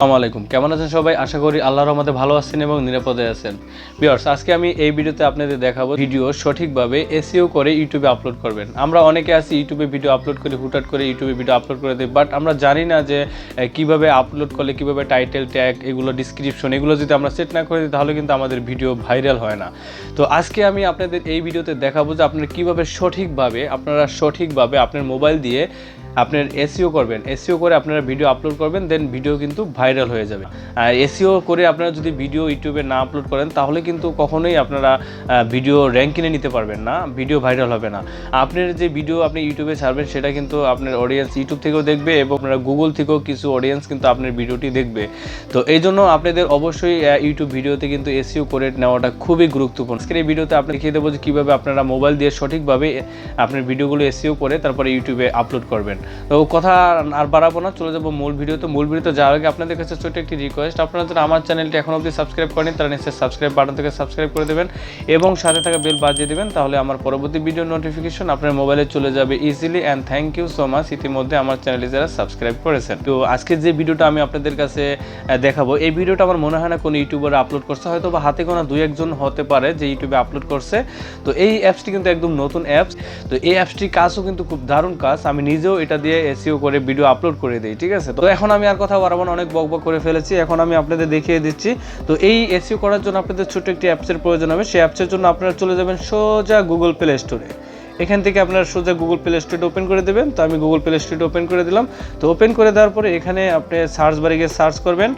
আসসালামু আলাইকুম, কেমন আছেন সবাই? আশা করি আল্লাহর রহমতে ভালো আছেন এবং নিরাপদে আছেন। ভিউয়ার্স, আজকে আমি এই ভিডিওতে আপনাদের দেখাবো ভিডিও সঠিকভাবে এসইও করে ইউটিউবে আপলোড করবেন। আমরা অনেকে আছি ইউটিউবে ভিডিও আপলোড করি, হুটহাট করে ইউটিউবে ভিডিও আপলোড করে দিই, বাট আমরা জানি না যে কিভাবে আপলোড করলে কিভাবে টাইটেল ট্যাগ এগুলো ডিসক্রিপশন এগুলো যদি আমরা সেট না করে দিই তাহলে কিন্তু আমাদের ভিডিও ভাইরাল হয় না। তো আজকে আমি আপনাদের এই ভিডিওতে দেখাবো যে আপনারা কীভাবে সঠিকভাবে আপনার মোবাইল দিয়ে আপনার এসইও করবেন, এসইও করে আপনারা ভিডিও আপলোড করবেন, দেন ভিডিও কিন্তু ভাইরাল হয়ে যাবে। আর এসইও করে আপনারা যদি ভিডিও ইউটিউবে না আপলোড করেন তাহলে কিন্তু কখনোই আপনারা ভিডিও র্যাঙ্ক কিনে নিতে পারবেন না, ভিডিও ভাইরাল হবে না। আপনার যে ভিডিও আপনি ইউটিউবে ছাড়বেন সেটা কিন্তু আপনার অডিয়েন্স ইউটিউব থেকেও দেখবে এবং আপনারা গুগল থেকেও কিছু অডিয়েন্স কিন্তু আপনার ভিডিওটি দেখবে। তো এই জন্য আপনাদের অবশ্যই ইউটিউব ভিডিওতে কিন্তু এসইও করে নেওয়াটা খুবই গুরুত্বপূর্ণ। আজকের এই ভিডিওতে আপনি দেখিয়ে দেবো যে কীভাবে আপনারা মোবাইল দিয়ে সঠিকভাবে আপনার ভিডিওগুলো এসইও করে তারপরে ইউটিউবে আপলোড করবেন। তো কথা আর বাড়াবো না, চলে যাবো মূল ভিডিওতে যাওয়ার আগে আপনাদের কাছে ছোট্ট একটি রিকোয়েস্ট, আপনারা যারা আমার চ্যানেলটি এখন অবধি সাবস্ক্রাইব করেন তারা নিশ্চয়ই সাবস্ক্রাইব বাটন থেকে সাবস্ক্রাইব করে দেবেন এবং সাথে থাকা বেল বাজিয়ে দেবেন, তাহলে আমার পরবর্তী ভিডিও নোটিফিকেশন আপনার মোবাইলে চলে যাবে easily. And thank you so much ইতিমধ্যে আমার চ্যানেলে যারা সাবস্ক্রাইব করেছেন। তো আজকে যে ভিডিওটা আমি আপনাদের কাছে দেখাবো, এই ভিডিওটা আমার মনে হয় না কোনো ইউটিউবার আপলোড করছে, হয়তো বা হাতে গোনা 2-1 হতে পারে যে ইউটিউবে আপলোড করছে। তো এই অ্যাপসটি কিন্তু একদম নতুন অ্যাপস। তো এই অ্যাপসটির কাজও কিন্তু খুব দারুণ কাজ, আমি নিজেও এটা দিয়ে এসইও করে ভিডিও আপলোড করে দিই, ঠিক আছে। তো এখন আমি আর কথা বাড়াবো না, অনেক বকবক করে ফেলেছি, এখন আমি আপনাদের দেখিয়ে দিচ্ছি। তো এই এসইও করার জন্য আপনাদের ছোট্ট একটি অ্যাপসের প্রয়োজন হবে। সেই অ্যাপসের জন্য আপনারা চলে যাবেন সোজা গুগল প্লে স্টোরে। এখান থেকে আপনারা সোজা গুগল প্লে স্টোরটা ওপেন করে দেবেন। তো আমি গুগল প্লে স্টোরটা ওপেন করে দিলাম। তো ওপেন করে দেওয়ার পরে এখানে আপনি সার্চ বারে গিয়ে সার্চ করবেন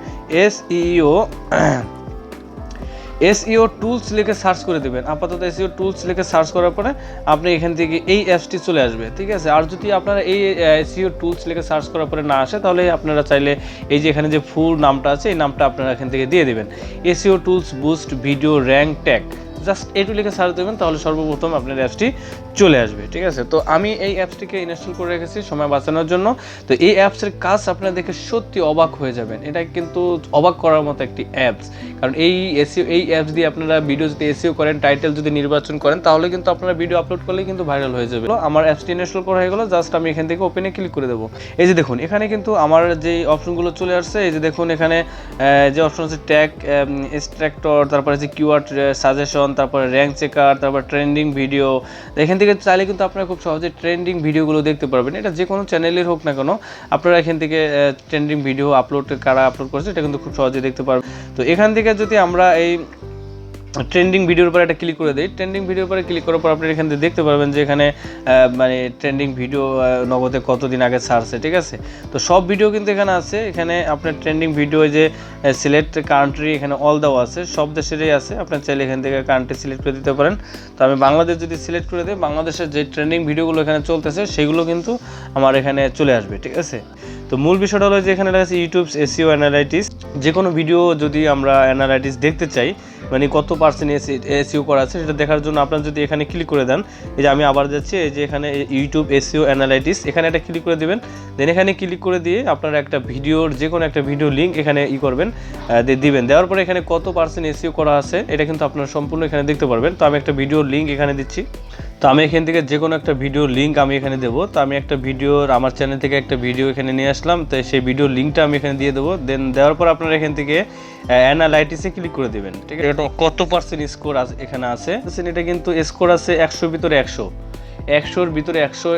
এসইও টুলস লিখে সার্চ করে দেবেন। আপাতত এসইও টুলস লিখে সার্চ করার পরে আপনি এখান থেকে এই অ্যাপসটি চলে আসবে, ঠিক আছে। আর যদি আপনারা এই এসইও টুলস লিখে সার্চ করার পরে না আসে তাহলে আপনারা চাইলে এই যে এখানে যে ফুল নামটা আছে এই নামটা আপনারা এখান থেকে দিয়ে দেবেন, SEO tools boost video rank tag, just এটু লিখে সার্চ দেবেন, তাহলে সর্বপ্রথম আপনার অ্যাপসটি চলে আসবে, ঠিক আছে। তো আমি এই অ্যাপসটিকে ইনস্টল করে রেখেছি সময় বাঁচানোর জন্য। তো এই অ্যাপসের কাজ আপনারা দেখে সত্যি অবাক হয়ে যাবেন, এটা কিন্তু অবাক করার মতো একটি অ্যাপস। কারণ এই অ্যাপস দিয়ে আপনারা ভিডিও যদি এসইও করেন, টাইটেল যদি নির্বাচন করেন তাহলে কিন্তু আপনারা ভিডিও আপলোড করলে কিন্তু ভাইরাল হয়ে যাবে। আমার অ্যাপসটি ইনস্টল করা হয়ে গেলো, জাস্ট আমি এখান থেকে ওপেনে ক্লিক করে দেবো। এই যে দেখুন এখানে কিন্তু আমার যে অপশনগুলো চলে আসছে, এই যে দেখুন এখানে যে অপশন আছে ট্যাগ, এক্সট্রাক্টর, তারপরে যে কিওয়ার্ড সাজেশন, তারপরে র্যাঙ্ক চেকার, তারপর ট্রেন্ডিং ভিডিও। এখান থেকে চাইলে কিন্তু আপনারা খুব সহজে ট্রেন্ডিং ভিডিওগুলো দেখতে পারবেন। এটা যে কোনো চ্যানেলের হোক না কেন, আপনারা এখান থেকে ট্রেন্ডিং ভিডিও কারা আপলোড করছে এটা কিন্তু খুব সহজে দেখতে পারবেন। তো এখান থেকে যদি আমরা এই ট্রেন্ডিং ভিডিওর উপর একটা ক্লিক করে দিই, ট্রেন্ডিং ভিডিওর উপরে ক্লিক করার পর আপনি এখান থেকে দেখতে পারবেন যে এখানে মানে ট্রেন্ডিং ভিডিও নগদে কতদিন আগে ছাড়ছে, ঠিক আছে। তো সব ভিডিও কিন্তু এখানে আছে। এখানে আপনার ট্রেন্ডিং ভিডিও যে সিলেক্ট কান্ট্রি, এখানে অল দেওয়া আছে, সব দেশেরই আছে। আপনার চাইলে এখান থেকে কান্ট্রি সিলেক্ট করে দিতে পারেন। তো আমি বাংলাদেশ যদি সিলেক্ট করে দিই, বাংলাদেশের যে ট্রেন্ডিং ভিডিওগুলো এখানে চলতেছে সেগুলো কিন্তু আমার এখানে চলে আসবে, ঠিক আছে। তো মূল বিষয়টা হলো যে এখানে লেখা আছে ইউটিউব এসইও অ্যানালাইটিক্স। যে কোনো ভিডিও যদি আমরা অ্যানালাইটিক্স দেখতে চাই, মানে কত পার্সেন্ট এসইও করা আছে সেটা দেখার জন্য আপনারা যদি এখানে ক্লিক করে দেন, এই যে আমি আবার যাচ্ছি, এই যে এখানে ইউটিউব এসইও অ্যানালাইটিক্স, এখানে একটা ক্লিক করে দেবেন। দেন এখানে ক্লিক করে দিয়ে আপনারা একটা ভিডিওর যে কোনো একটা ভিডিও লিঙ্ক এখানে করবেন, দিবেন। দেওয়ার পরে এখানে কত পার্সেন্ট এসইও করা আছে এটা কিন্তু আপনারা সম্পূর্ণ এখানে দেখতে পারবেন। তো আমি একটা ভিডিওর লিঙ্ক এখানে দিচ্ছি। তো আমি এখান থেকে যে কোনো একটা ভিডিওর লিঙ্ক আমি এখানে দেবো। তো আমি একটা ভিডিওর আমার চ্যানেল থেকে একটা ভিডিও এখানে নিয়ে আসলাম, তো সেই ভিডিওর লিঙ্কটা আমি এখানে দিয়ে দেবো। দেন দেওয়ার পর আপনারা এখান থেকে অ্যানালাইটিক্সে ক্লিক করে দেবেন, ঠিক আছে। এটা কত পার্সেন্ট স্কোর এখানে আছে, এটা কিন্তু স্কোর আছে 100-র ভিতরে 100 ভিতরে 100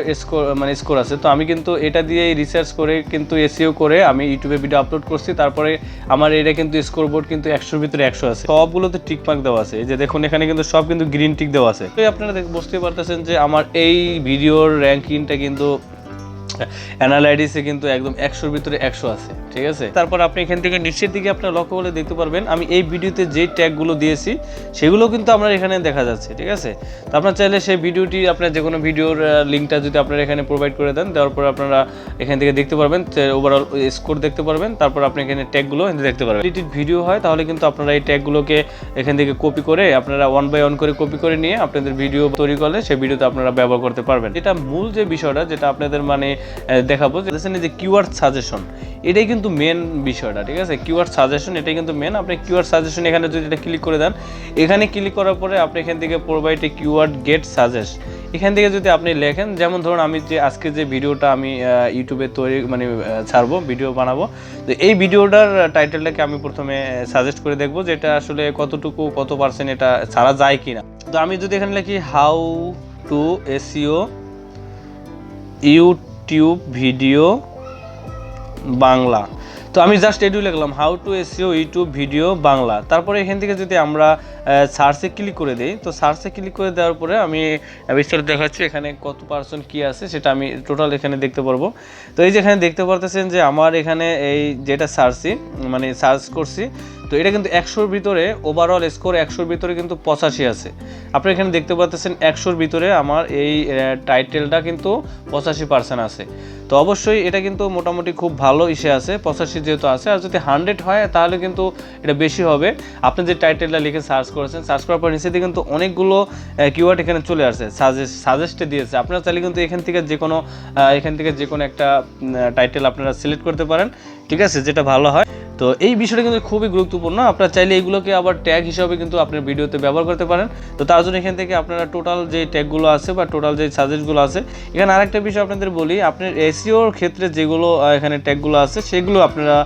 স্কোর আছে। তো আমি কিন্তু এটা দিয়ে রিসার্চ করে কিন্তু এসইও করে আমি ইউটিউবে ভিডিও আপলোড করছি, তারপরে আমার এটা কিন্তু স্কোর বোর্ড কিন্তু 100-র ভিতরে 100 আছে, সবগুলোতে টিক মার্ক দেওয়া আছে। এই যে দেখুন এখানে কিন্তু সব কিন্তু গ্রিন টিক দেওয়া আছে। তো আপনারা বুঝতে পারতেছেন যে আমার এই ভিডিওর র্যাঙ্কিংটা কিন্তু অ্যানালাইটিক্সে কিন্তু একদম 100-র ভিতরে 100 আছে, ঠিক আছে। তারপর আপনি এখান থেকে নিচের দিকে আপনার লক্ষ্য করে দেখতে পারবেন আমি এই ভিডিওতে যে ট্যাগগুলো দিয়েছি সেগুলো কিন্তু আপনার এখানে দেখা যাচ্ছে, ঠিক আছে। তো আপনার চাইলে সেই ভিডিওটি আপনার যে কোনো ভিডিওর লিঙ্কটা যদি আপনারা এখানে প্রোভাইড করে দেন, দেওয়ার পর আপনারা এখান থেকে দেখতে পারবেন ওভারঅল স্কোর দেখতে পারবেন। তারপর আপনি এখানে ট্যাগগুলো দেখতে পারবেন। এডিটেড ভিডিও হয় তাহলে কিন্তু আপনারা এই ট্যাগগুলোকে এখান থেকে কপি করে আপনারা 1 বাই 1 করে কপি করে নিয়ে আপনাদের ভিডিও তৈরি করলে সেই ভিডিওতে আপনারা ব্যবহার করতে পারবেন। এটা মূল যে বিষয়টা যেটা আপনাদের মানে দেখাবো। যে কিওয়ার্ড সাজেশন, এটাই কিন্তু মেন বিষয়টা, ঠিক আছে? কিওয়ার্ড সাজেশন এটাই কিন্তু মেন। আপনি কিওয়ার্ড সাজেশন এখানে যদি এটা ক্লিক করে দেন, এখানে ক্লিক করার পরে আপনি এখান থেকে provide a keyword get suggest, এখান থেকে যদি আপনি লেখেন, যেমন ধরুন আমি যে আজকে যে ভিডিওটা আমি ইউটিউবে তৈরি মানে ছাড়বো, ভিডিও বানাবো, তো এই ভিডিওটার টাইটেলটাকে আমি প্রথমে সাজেস্ট করে দেখবো যে এটা আসলে কতটুকু কত পার্সেন্ট এটা ছাড়া যায় কিনা। তো আমি যদি এখানে লিখি how to SEO YouTube video Bangla, তো আমি জাস্ট এটু লিখলাম how to SEO YouTube video Bangla. তারপরে এখান থেকে যদি আমরা সার্চে ক্লিক করে দিই, তো সার্চে ক্লিক করে দেওয়ার পরে আমি বিস্তারিত দেখাচ্ছি এখানে কত পার্সেন্ট কী আছে সেটা আমি টোটাল এখানে দেখতে পারবো। তো এই যে এখানে দেখতে পারতেছেন যে আমার এখানে এই যেটা সার্চ করছি, তো এটা কিন্তু 100-র ভিতরে ওভারঅল স্কোর 100-র ভিতরে কিন্তু 85 আছে। আপনি এখানে দেখতে পাচ্ছেন 100-র ভিতরে আমার এই টাইটেলটা কিন্তু 85% আছে। তো অবশ্যই এটা কিন্তু মোটামুটি খুব ভালো ইসে আছে, 85 যেহেতু আছে। আর যদি 100 হয় তাহলে কিন্তু এটা বেশি হবে। আপনি যে টাইটেলটা লিখে সার্চ করেছেন, সার্চ করার পর নিচে দিয়ে কিন্তু অনেকগুলো কিওয়ার্ড এখানে চলে আসছে, সাজেস্টে দিয়েছে। আপনারা চাইলে কিন্তু এখান থেকে যে কোনো একটা টাইটেল আপনারা সিলেক্ট করতে পারেন, ঠিক আছে, যেটা ভালো হয়। তো এই বিষয়টা কিন্তু খুবই গুরুত্বপূর্ণ। আপনারা চাইলে এইগুলোকে আবার ট্যাগ হিসাবে কিন্তু আপনার ভিডিওতে ব্যবহার করতে পারেন। তো তার জন্য এখান থেকে আপনারা টোটাল যে ট্যাগগুলো আছে বা টোটাল যে সাজেস্টগুলো আছে, এখানে আরেকটা বিষয় আপনাদের বলি, আপনার এসইওর ক্ষেত্রে যেগুলো এখানে ট্যাগগুলো আছে সেগুলো আপনারা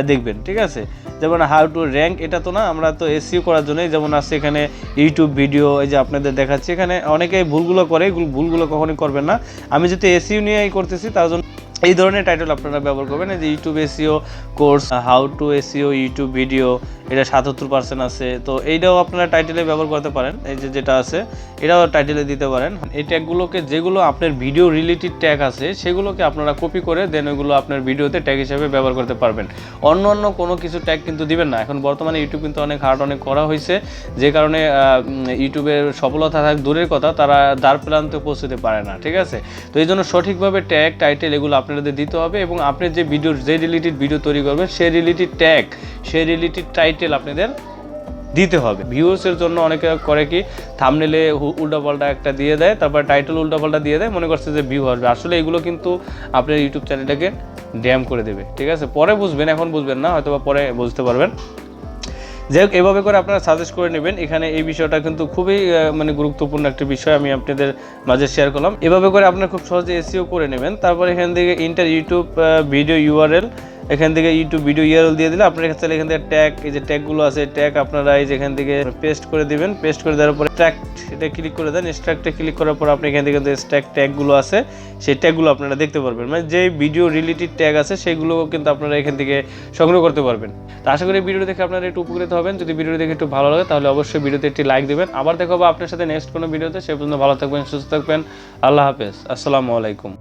দেখবেন, ঠিক আছে? যেমন হাউ টু র্যাঙ্ক, এটা তো না, আমরা তো এসইও করার জন্যই যেমন আছে এখানে ইউটিউব ভিডিও, এই যে আপনাদের দেখাচ্ছি এখানে অনেকেই ভুলগুলো করে, ভুলগুলো কখনোই করবেন না। আমি যেহেতু এসইও নিয়েই করতেছি তার জন্য এই ধরনের টাইটেল আপনারা ব্যবহার করবেন। এই যে YouTube SEO course, how to SEO YouTube video, এটা 77% আছে। তো এইটাও আপনারা টাইটেলে ব্যবহার করতে পারেন, এই যে যেটা আছে এটাও টাইটেলে দিতে পারেন। এই ট্যাগগুলোকে, যেগুলো আপনার ভিডিও রিলেটেড ট্যাগ আছে সেগুলোকে আপনারা কপি করে দেন ওইগুলো আপনার ভিডিওতে ট্যাগ হিসেবে ব্যবহার করতে পারবেন। অন্য কোনো কিছু ট্যাগ কিন্তু দিবেন না। এখন বর্তমানে ইউটিউব কিন্তু অনেক করা হয়েছে, যে কারণে ইউটিউবের সফলতা থাক দূরের কথা, তারা দ্বার প্রান্তে পৌঁছতে পারে না, ঠিক আছে? তো এই জন্য সঠিকভাবে ট্যাগ টাইটেল এগুলো আপনাদের দিতে হবে, এবং আপনি যে রিলেটেড ভিডিও তৈরি করবেন সেই রিলেটেড ট্যাগ, সেই রিলেটেড টাইটেল আপনাদের দিতে হবে। ভিউয়ার্সের জন্য অনেকে করে কি, থাম্বনেলে উল্টাপাল্টা একটা দিয়ে দেয়, তারপর টাইটেল উল্টাপাল্টা দিয়ে দেয়, মনে করছে যে ভিউ আসবে। আসলে এগুলো কিন্তু আপনার ইউটিউব চ্যানেলটাকে ড্যাম করে দেবে, ঠিক আছে? পরে বুঝবেন, এখন বুঝবেন না, হয়তো বা পরে বুঝতে পারবেন। যাই হোক, এভাবে করে আপনারা সাজেস্ট করে নেবেন। এখানে এই বিষয়টা কিন্তু খুবই গুরুত্বপূর্ণ একটা বিষয়, আমি আপনাদের মাঝে শেয়ার করলাম। এভাবে করে আপনারা খুব সহজে এসইও করে নেবেন। তারপর এখান থেকে ইন্টার ইউটিউব ভিডিও ইউআরএল, এখান থেকে ইউটিউব ভিডিও ইউআরএল দিয়ে দিলে আপনার কাছে এখান থেকে ট্যাগ, এই যে ট্যাগগুলো আছে ট্যাগ আপনারা এই যে এখান থেকে পেস্ট করে দিবেন। পেস্ট করে দেওয়ার পরে ট্র্যাক্ট, এটা ক্লিক করে দেন। এক্সট্রাক্টে ক্লিক করার পর আপনি এখান থেকে যে ট্যাগগুলো আছে সেই ট্যাগগুলো আপনারা দেখতে পারবেন, মানে যে ভিডিও রিলেটেড ট্যাগ আছে সেগুলো কিন্তু আপনারা এখান থেকে সংগ্রহ করতে পারবেন। তো আশা করি ভিডিও দেখে আপনারা একটু উপকৃত হবেন। যদি ভিডিও দেখে একটু ভালো লাগে তাহলে অবশ্যই ভিডিওতে একটি লাইক দেবেন। আবার দেখা হবে আপনার সাথে নেক্সট কোনো ভিডিওতে। সে পর্যন্ত ভালো থাকবেন, সুস্থ থাকবেন। আল্লাহ হাফেজ, আসসালামু আলাইকুম।